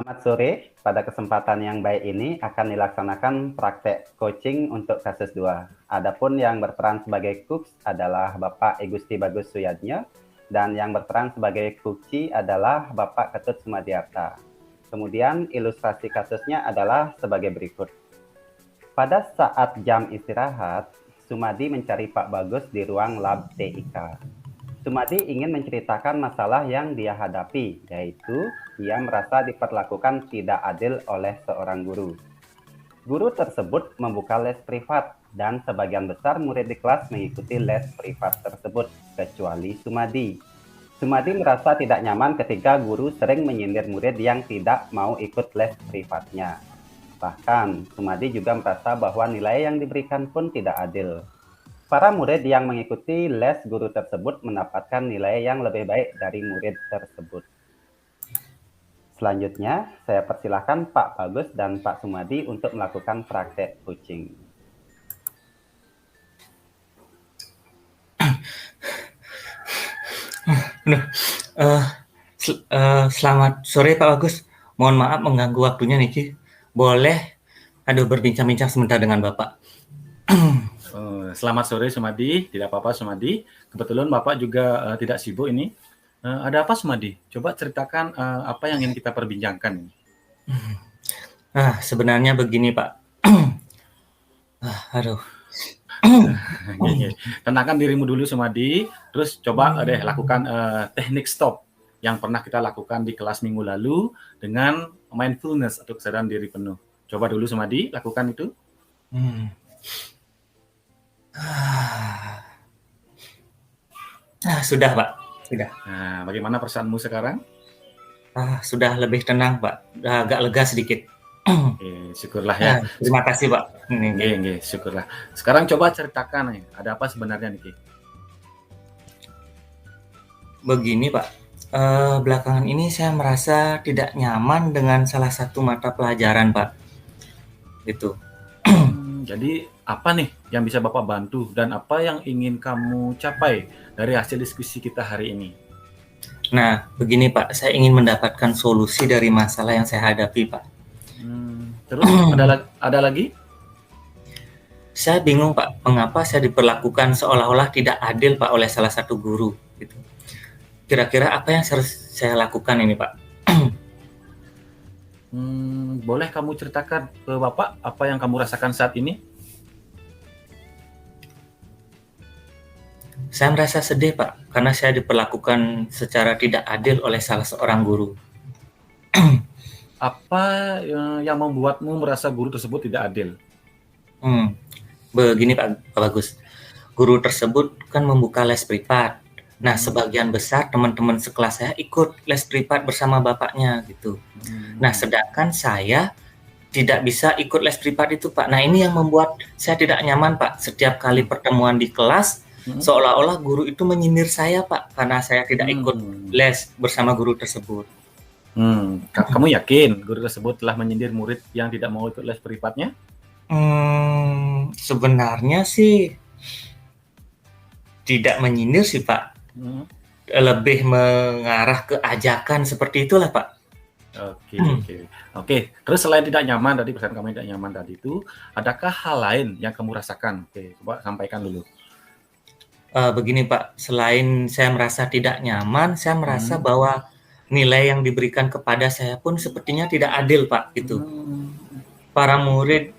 Selamat sore, pada kesempatan yang baik ini akan dilaksanakan praktek coaching untuk kasus 2. Adapun yang berperan sebagai cooks adalah Bapak Igusti Bagus Suyadnya dan yang berperan sebagai cookci adalah Bapak Ketut Sumadiarta. Kemudian ilustrasi kasusnya adalah sebagai berikut. Pada saat jam istirahat, Sumadi mencari Pak Bagus di ruang lab TIK. Sumadi ingin menceritakan masalah yang dia hadapi, yaitu ia merasa diperlakukan tidak adil oleh seorang guru. Guru tersebut membuka les privat dan sebagian besar murid di kelas mengikuti les privat tersebut, kecuali Sumadi. Sumadi merasa tidak nyaman ketika guru sering menyindir murid yang tidak mau ikut les privatnya. Bahkan, Sumadi juga merasa bahwa nilai yang diberikan pun tidak adil. Para murid yang mengikuti les guru tersebut mendapatkan nilai yang lebih baik dari murid tersebut. Selanjutnya, saya persilahkan Pak Bagus dan Pak Sumadi untuk melakukan praktek coaching. Selamat sore Pak Bagus. Mohon maaf mengganggu waktunya Niki. Boleh berbincang-bincang sebentar dengan Bapak. Selamat sore Sumadi, tidak apa-apa Sumadi. Kebetulan Bapak juga tidak sibuk ini. Ada apa Sumadi? Coba ceritakan apa yang ingin kita perbincangkan. Sebenarnya begini Pak. Tenangkan dirimu dulu Sumadi, terus coba lakukan teknik stop yang pernah kita lakukan di kelas minggu lalu dengan mindfulness atau kesadaran diri penuh. Coba dulu Sumadi, lakukan itu. Sudah Pak, sudah. Nah, bagaimana perasaanmu sekarang? Sudah lebih tenang Pak, udah agak lega sedikit. Syukurlah ya. Terima kasih Pak. Syukurlah. Sekarang coba ceritakan ada apa sebenarnya Niki? Begini Pak, belakangan ini saya merasa tidak nyaman dengan salah satu mata pelajaran Pak. Itu. Jadi apa nih yang bisa Bapak bantu dan apa yang ingin kamu capai dari hasil diskusi kita hari ini? Nah, begini Pak, saya ingin mendapatkan solusi dari masalah yang saya hadapi Pak. Terus ada lagi? Saya bingung Pak, mengapa saya diperlakukan seolah-olah tidak adil Pak oleh salah satu guru. Gitu. Kira-kira apa yang harus saya lakukan ini Pak? Boleh kamu ceritakan ke Bapak apa yang kamu rasakan saat ini? Saya merasa sedih Pak, karena saya diperlakukan secara tidak adil oleh salah seorang guru. Apa yang membuatmu merasa guru tersebut tidak adil? Begini Pak Bagus, guru tersebut kan membuka les privat. Nah, sebagian besar teman-teman sekelas saya ikut les privat bersama bapaknya gitu. Nah, sedangkan saya tidak bisa ikut les privat itu Pak. Nah, ini yang membuat saya tidak nyaman Pak. Setiap kali pertemuan di kelas, seolah-olah guru itu menyindir saya Pak, karena saya tidak ikut les bersama guru tersebut. Kamu yakin guru tersebut telah menyindir murid yang tidak mau ikut les privatnya? Sebenarnya sih tidak menyindir sih Pak. Lebih mengarah ke ajakan seperti itulah Pak. Oke. Terus selain tidak nyaman tadi, perasaan kamu tidak nyaman tadi itu, adakah hal lain yang kamu rasakan? Oke, coba sampaikan dulu. Begini Pak, selain saya merasa tidak nyaman, saya merasa bahwa nilai yang diberikan kepada saya pun sepertinya tidak adil Pak gitu. Para murid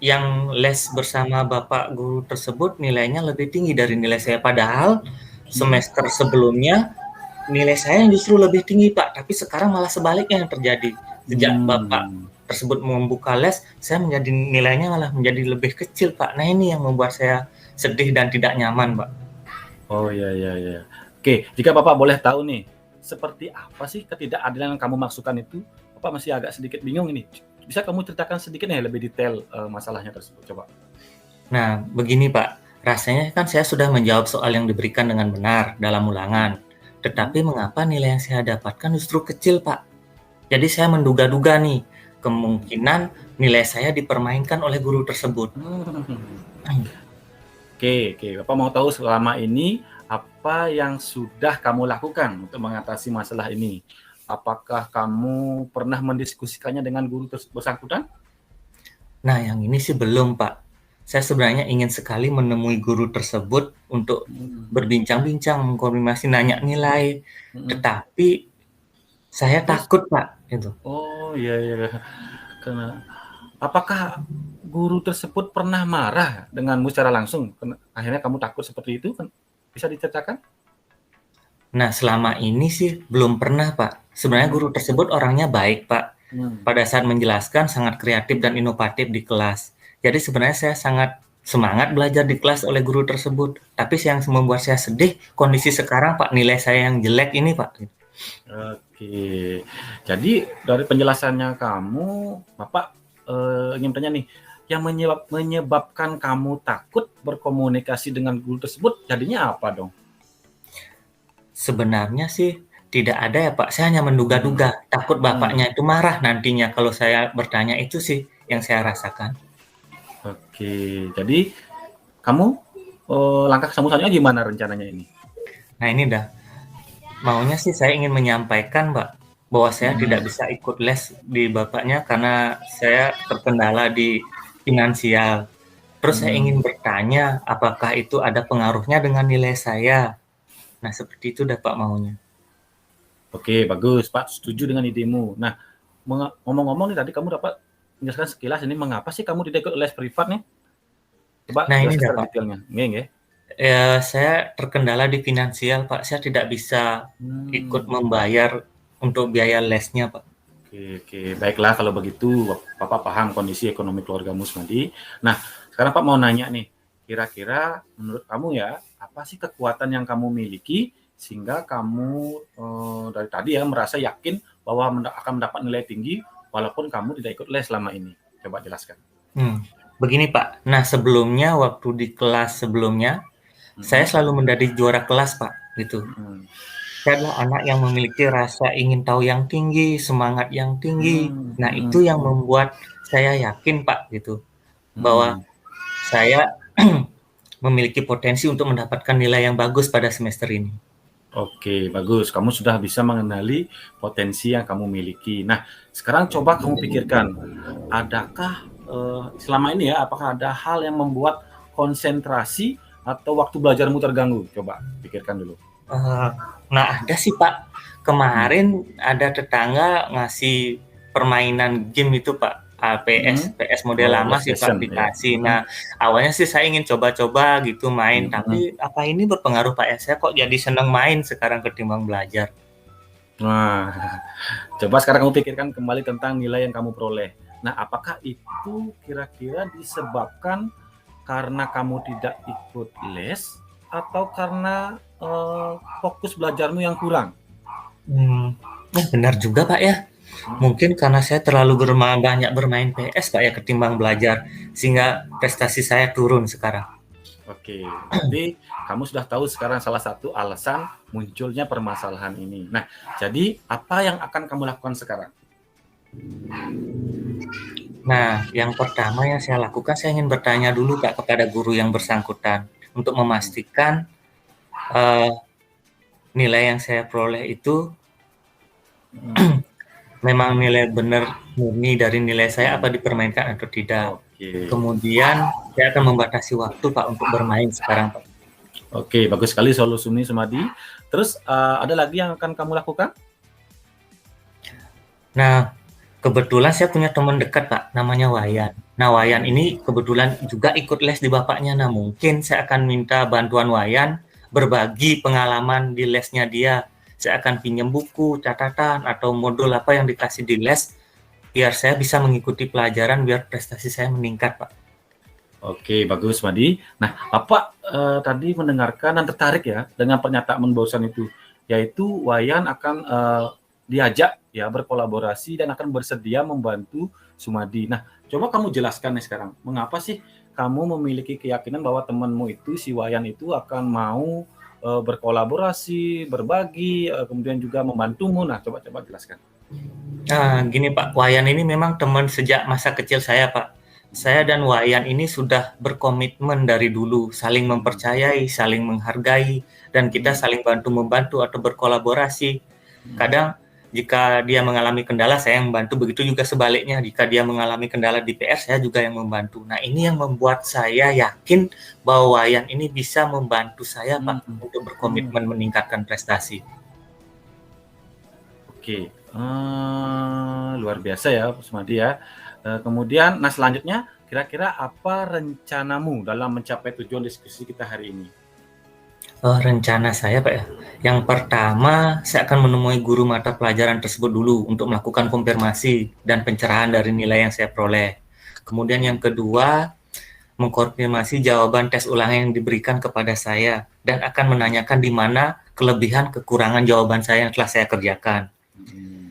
yang les bersama Bapak guru tersebut nilainya lebih tinggi dari nilai saya, padahal semester sebelumnya nilai saya justru lebih tinggi Pak, tapi sekarang malah sebaliknya yang terjadi. Sejak Bapak tersebut membuka les, saya menjadi nilainya malah menjadi lebih kecil Pak. Nah, ini yang membuat saya sedih dan tidak nyaman Pak. Oh iya. Oke, jika Bapak boleh tahu nih, seperti apa sih ketidakadilan yang kamu maksudkan itu? Bapak masih agak sedikit bingung ini. Bisa kamu ceritakan sedikit nih lebih detail masalahnya tersebut, coba. Nah, begini Pak, rasanya kan saya sudah menjawab soal yang diberikan dengan benar dalam ulangan. Tetapi mengapa nilai yang saya dapatkan justru kecil Pak? Jadi saya menduga-duga nih, kemungkinan nilai saya dipermainkan oleh guru tersebut. Oke, Bapak mau tahu selama ini apa yang sudah kamu lakukan untuk mengatasi masalah ini? apakah kamu pernah mendiskusikannya dengan guru bersangkutan? Nah, yang ini sih belum, Pak. Saya sebenarnya ingin sekali menemui guru tersebut untuk berbincang-bincang, mengkonfirmasi, nanya nilai, tetapi saya takut, Pak, gitu. Oh, iya. Karena apakah guru tersebut pernah marah denganmu secara langsung? Akhirnya kamu takut seperti itu? Bisa diceritakan? Nah, selama ini sih belum pernah, Pak. Sebenarnya guru tersebut orangnya baik, Pak. Pada saat menjelaskan sangat kreatif dan inovatif di kelas. Jadi sebenarnya saya sangat semangat belajar di kelas oleh guru tersebut. Tapi yang membuat saya sedih, kondisi sekarang, Pak, nilai saya yang jelek ini, Pak. Oke. Jadi dari penjelasannya kamu, Bapak ingin tanya nih, yang menyebabkan kamu takut berkomunikasi dengan guru tersebut jadinya apa dong? Sebenarnya sih tidak ada ya, Pak. Saya hanya menduga-duga. Takut bapaknya itu marah nantinya kalau saya bertanya, itu sih yang saya rasakan. Oke. Jadi kamu langkah selanjutnya gimana rencananya ini? Nah, ini dah. Maunya sih saya ingin menyampaikan, Pak, bahwa saya tidak bisa ikut les di bapaknya karena saya terkendala di finansial. Terus saya ingin bertanya apakah itu ada pengaruhnya dengan nilai saya. Nah, seperti itu dah, Pak, maunya. Oke, bagus, Pak. Setuju dengan idemu. Nah, ngomong-ngomong nih tadi kamu dapat menjelaskan sekilas ini mengapa sih kamu tidak ikut les privat nih? Coba Nah, ini dah, jelaskan Pak. detailnya. Nggih. Ya, saya terkendala di finansial, Pak. Saya tidak bisa ikut membayar untuk biaya lesnya, Pak. Oke. Baiklah kalau begitu, Bapak paham kondisi ekonomi keluargamu, Sumadi. Nah, sekarang Pak mau nanya nih, kira-kira menurut kamu ya, apa sih kekuatan yang kamu miliki sehingga kamu dari tadi ya merasa yakin bahwa akan mendapat nilai tinggi walaupun kamu tidak ikut les selama ini? Coba jelaskan. Begini, Pak. Nah, sebelumnya waktu di kelas sebelumnya, saya selalu menjadi juara kelas, Pak, gitu. Saya adalah anak yang memiliki rasa ingin tahu yang tinggi, semangat yang tinggi. Nah, itu yang membuat saya yakin, Pak, gitu, bahwa saya memiliki potensi untuk mendapatkan nilai yang bagus pada semester ini. Oke, bagus. Kamu sudah bisa mengenali potensi yang kamu miliki. Nah, sekarang coba kamu pikirkan, adakah selama ini ya, apakah ada hal yang membuat konsentrasi atau waktu belajarmu terganggu? Coba pikirkan dulu. Nah, ada sih, Pak. Kemarin ada tetangga ngasih permainan game itu, Pak. PS model lama sih, Pak, aplikasi. Nah, awalnya sih saya ingin coba-coba gitu main, tapi apa ini berpengaruh, Pak, ya? Saya kok jadi senang main sekarang ketimbang belajar. Nah, coba sekarang kamu pikirkan kembali tentang nilai yang kamu peroleh. Nah, apakah itu kira-kira disebabkan karena kamu tidak ikut les atau karena fokus belajarmu yang kurang? Benar juga, Pak, ya. Mungkin karena saya terlalu banyak bermain PS, Pak, ya, ketimbang belajar, sehingga prestasi saya turun sekarang. Oke, jadi kamu sudah tahu sekarang salah satu alasan munculnya permasalahan ini. Nah, jadi apa yang akan kamu lakukan sekarang? Nah, yang pertama yang saya lakukan, saya ingin bertanya dulu, Pak, kepada guru yang bersangkutan untuk memastikan nilai yang saya peroleh itu memang nilai benar murni dari nilai saya apa dipermainkan atau tidak. Kemudian saya akan membatasi waktu, Pak, untuk bermain sekarang, Pak. Oke, bagus sekali solusinya, Sumadi. Terus ada lagi yang akan kamu lakukan? Nah, kebetulan saya punya teman dekat, Pak, namanya Wayan. Nah, Wayan ini kebetulan juga ikut les di bapaknya. Nah, mungkin saya akan minta bantuan Wayan berbagi pengalaman di lesnya dia. Saya akan pinjam buku, catatan, atau modul apa yang dikasih di les, biar saya bisa mengikuti pelajaran, biar prestasi saya meningkat, Pak. Oke, bagus, Madi. Nah, Bapak tadi mendengarkan dan tertarik ya dengan pernyataan barusan itu, yaitu Wayan akan diajak ya berkolaborasi dan akan bersedia membantu Sumadi. Nah, coba kamu jelaskan nih sekarang, mengapa sih kamu memiliki keyakinan bahwa temanmu itu, si Wayan itu akan mau berkolaborasi, berbagi, kemudian juga membantumu. Nah, coba jelaskan. Nah, gini, Pak, Wayan ini memang teman sejak masa kecil saya, Pak. Saya dan Wayan ini sudah berkomitmen dari dulu, saling mempercayai, saling menghargai, dan kita saling bantu-membantu atau berkolaborasi. Kadang Jika dia mengalami kendala, saya yang membantu. Begitu juga sebaliknya, jika dia mengalami kendala di PR, saya juga yang membantu. Nah, ini yang membuat saya yakin bahwa Wayan ini bisa membantu saya, Pak, untuk berkomitmen meningkatkan prestasi. Oke, luar biasa ya, Pak Sumadi ya. Kemudian, nah selanjutnya, kira-kira apa rencanamu dalam mencapai tujuan diskusi kita hari ini? Rencana saya, Pak, ya. Yang pertama, saya akan menemui guru mata pelajaran tersebut dulu untuk melakukan konfirmasi dan pencerahan dari nilai yang saya peroleh. Kemudian yang kedua, mengkonfirmasi jawaban tes ulang yang diberikan kepada saya dan akan menanyakan di mana kelebihan kekurangan jawaban saya yang telah saya kerjakan.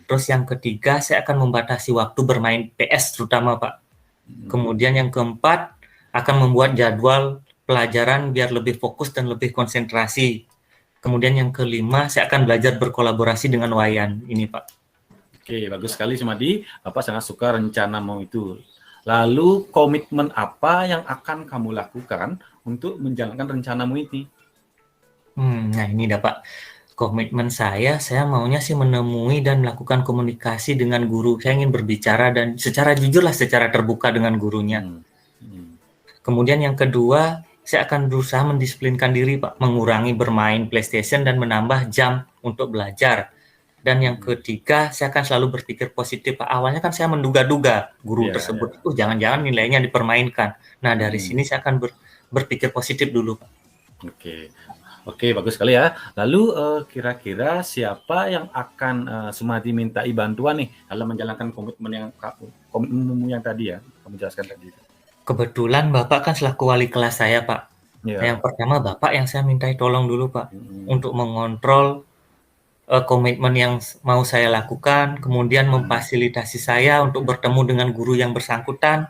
Terus yang ketiga, saya akan membatasi waktu bermain PS terutama, Pak. Kemudian yang keempat, akan membuat jadwal pelajaran biar lebih fokus dan lebih konsentrasi. Kemudian yang kelima, saya akan belajar berkolaborasi dengan Wayan ini, Pak. Oke, bagus sekali Sumadi. Bapak sangat suka rencanamu itu. Lalu komitmen apa yang akan kamu lakukan untuk menjalankan rencanamu ini? Nah ini dah Pak. Komitmen saya maunya sih menemui dan melakukan komunikasi dengan guru. Saya ingin berbicara dan secara jujur lah, secara terbuka dengan gurunya. Kemudian yang kedua, saya akan berusaha mendisiplinkan diri, Pak, mengurangi bermain PlayStation dan menambah jam untuk belajar. Dan yang ketiga, saya akan selalu berpikir positif, Pak. Awalnya kan saya menduga-duga guru tersebut, jangan-jangan nilainya dipermainkan. Nah, dari sini saya akan berpikir positif dulu, Pak. Oke, bagus sekali ya. Lalu kira-kira siapa yang akan Sumadi mintai bantuan nih dalam menjalankan komitmenmu yang tadi ya, kamu jelaskan tadi. Kebetulan Bapak kan selaku wali kelas saya, Pak. Yang pertama Bapak yang saya mintai tolong dulu, Pak, untuk mengontrol komitmen yang mau saya lakukan, kemudian memfasilitasi saya untuk bertemu dengan guru yang bersangkutan,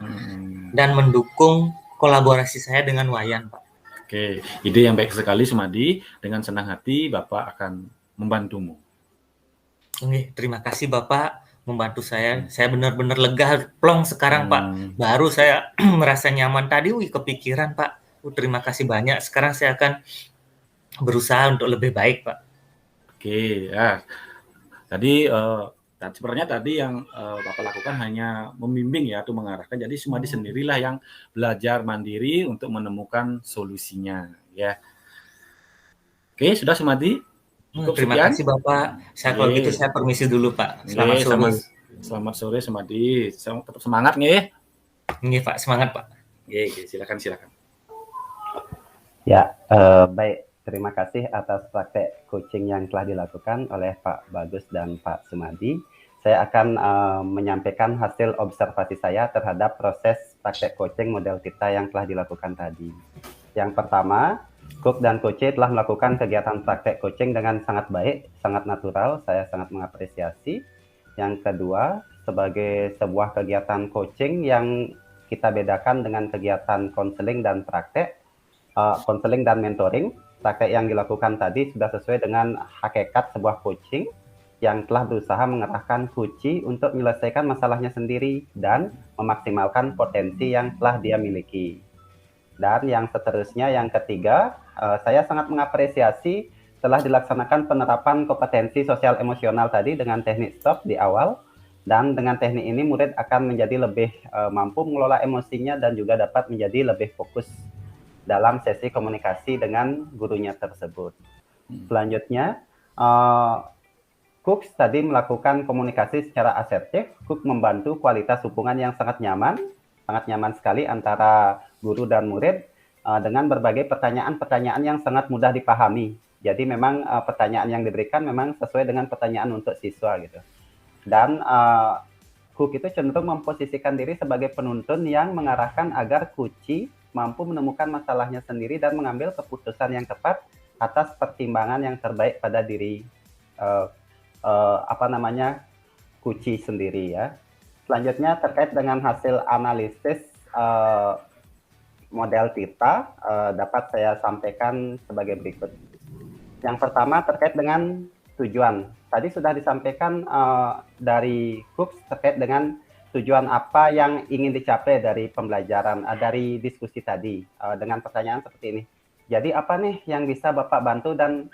dan mendukung kolaborasi saya dengan Wayan, Pak. Oke, ide yang baik sekali Sumadi. Dengan senang hati Bapak akan membantumu. Oke, terima kasih Bapak membantu saya. Saya benar-benar lega plong sekarang, Pak. Baru saya merasa nyaman tadi, kepikiran, Pak. Terima kasih banyak. Sekarang saya akan berusaha untuk lebih baik, Pak. Oke, ya. Tadi sebenarnya tadi yang Bapak lakukan hanya membimbing ya, atau mengarahkan. Jadi Sumadi sendirilah yang belajar mandiri untuk menemukan solusinya, ya. Oke, sudah Sumadi? Terima kasih Bapak. Kalau gitu saya permisi dulu, Pak. Selamat sore. Selamat sore Sumadi. Tetap semangat nih. Nggih, Pak. Semangat, Pak. Oke, silakan. Ya, baik. Terima kasih atas praktek coaching yang telah dilakukan oleh Pak Bagus dan Pak Sumadi. Saya akan menyampaikan hasil observasi saya terhadap proses praktek coaching model Tirta yang telah dilakukan tadi. Yang pertama, Cook dan Coach telah melakukan kegiatan praktek coaching dengan sangat baik, sangat natural, saya sangat mengapresiasi. Yang kedua, sebagai sebuah kegiatan coaching yang kita bedakan dengan kegiatan konseling dan praktek, konseling dan mentoring, praktek yang dilakukan tadi sudah sesuai dengan hakikat sebuah coaching yang telah berusaha mengerahkan coachee untuk menyelesaikan masalahnya sendiri dan memaksimalkan potensi yang telah dia miliki. Dan yang seterusnya, yang ketiga, saya sangat mengapresiasi telah dilaksanakan penerapan kompetensi sosial emosional tadi dengan teknik stop di awal. Dan dengan teknik ini murid akan menjadi lebih mampu mengelola emosinya dan juga dapat menjadi lebih fokus dalam sesi komunikasi dengan gurunya tersebut. Selanjutnya, Cook tadi melakukan komunikasi secara asertif. Cook membantu kualitas hubungan yang sangat nyaman sekali antara guru dan murid dengan berbagai pertanyaan-pertanyaan yang sangat mudah dipahami. Jadi memang pertanyaan yang diberikan memang sesuai dengan pertanyaan untuk siswa gitu. Dan Cook itu cenderung memposisikan diri sebagai penuntun yang mengarahkan agar coachee mampu menemukan masalahnya sendiri dan mengambil keputusan yang tepat atas pertimbangan yang terbaik pada diri coachee sendiri ya. Selanjutnya terkait dengan hasil analisis model Tirta dapat saya sampaikan sebagai berikut. Yang pertama terkait dengan tujuan. Tadi sudah disampaikan dari Cook terkait dengan tujuan apa yang ingin dicapai dari pembelajaran, dari diskusi tadi dengan pertanyaan seperti ini. Jadi apa nih yang bisa Bapak bantu dan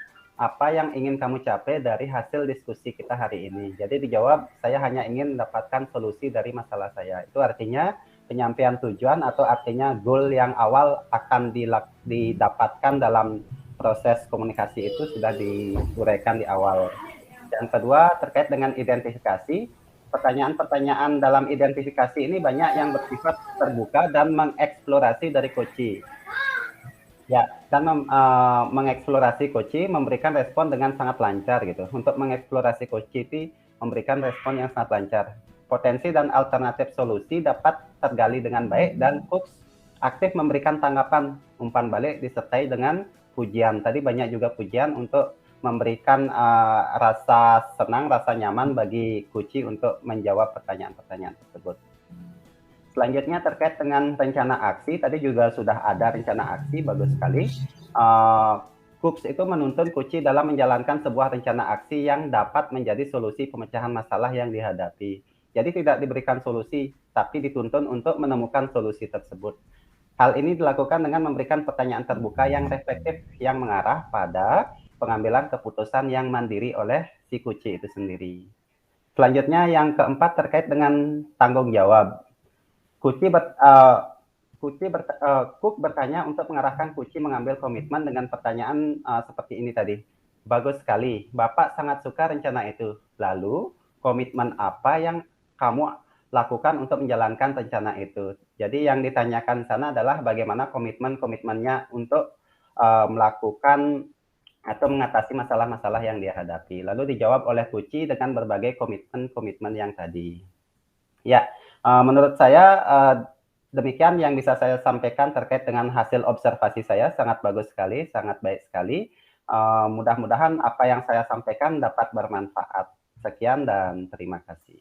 apa yang ingin kamu capai dari hasil diskusi kita hari ini? Jadi dijawab, saya hanya ingin mendapatkan solusi dari masalah saya. Itu artinya penyampaian tujuan atau artinya goal yang awal akan didapatkan dalam proses komunikasi itu sudah diuraikan di awal. Yang kedua, terkait dengan identifikasi. Pertanyaan-pertanyaan dalam identifikasi ini banyak yang bersifat terbuka dan mengeksplorasi dari coach. Ya, dan mengeksplorasi coach memberikan respon dengan sangat lancar gitu. Untuk mengeksplorasi coach itu memberikan respon yang sangat lancar. Potensi dan alternatif solusi dapat tergali dengan baik dan coach aktif memberikan tanggapan, umpan balik disertai dengan pujian. Tadi banyak juga pujian untuk memberikan rasa senang, rasa nyaman bagi coach untuk menjawab pertanyaan-pertanyaan tersebut. Selanjutnya terkait dengan rencana aksi, tadi juga sudah ada rencana aksi, bagus sekali. Cooks itu menuntun coach dalam menjalankan sebuah rencana aksi yang dapat menjadi solusi pemecahan masalah yang dihadapi. Jadi tidak diberikan solusi, tapi dituntun untuk menemukan solusi tersebut. Hal ini dilakukan dengan memberikan pertanyaan terbuka yang reflektif yang mengarah pada pengambilan keputusan yang mandiri oleh si coach itu sendiri. Selanjutnya yang keempat terkait dengan tanggung jawab. Cook bertanya untuk mengarahkan coach mengambil komitmen dengan pertanyaan seperti ini tadi. Bagus sekali, Bapak sangat suka rencana itu. Lalu, komitmen apa yang kamu lakukan untuk menjalankan rencana itu? Jadi yang ditanyakan sana adalah bagaimana komitmennya untuk melakukan atau mengatasi masalah-masalah yang dihadapi. Lalu dijawab oleh coach dengan berbagai komitmen yang tadi. Ya, menurut saya demikian yang bisa saya sampaikan terkait dengan hasil observasi saya. Sangat bagus sekali, sangat baik sekali. Mudah-mudahan apa yang saya sampaikan dapat bermanfaat. Sekian dan terima kasih.